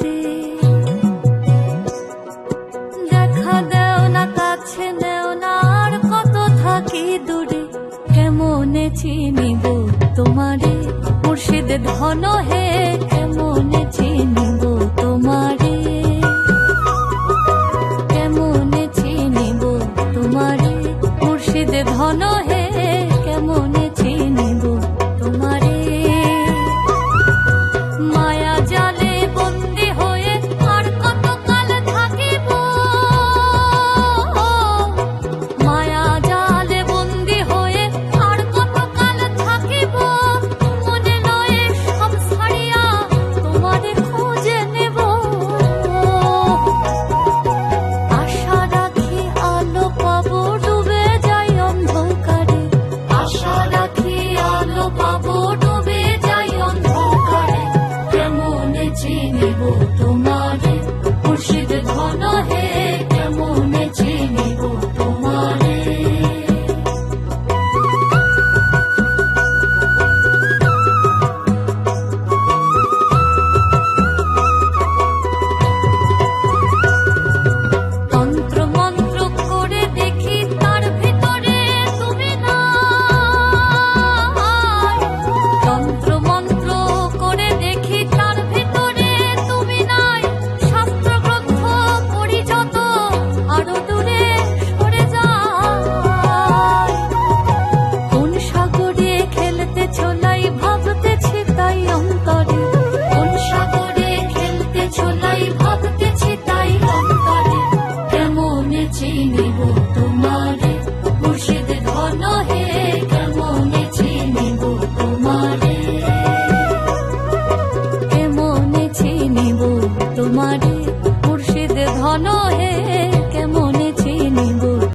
দূরে। দেখা দেও না, কাছে নেও না, আর কত থাকি দূরে। কেমনে চিনিব তোমারে মুর্শিদ ধন হে, কেমনে চিনিব তোমারে, কেমনে চিনিব তোমারে মুর্শিদ ধন হে, কেমনে চিনিব তোমারে। মায়া জালে বন্দি হয়ে আর কত কাল থাকিব, মায়া জালে বন্দি হয়ে আর কত কাল থাকিব। মনে লয়ে সব ছাড়িয়া তোমারে খুঁজে নেব। আশা রাখি আলো পাবো, ডুবে যাই অন্ধকারে। আশা রাখি আলো পাবো, ডুবে যাই অন্ধকারে। কেমনে চিনিব তোমারে।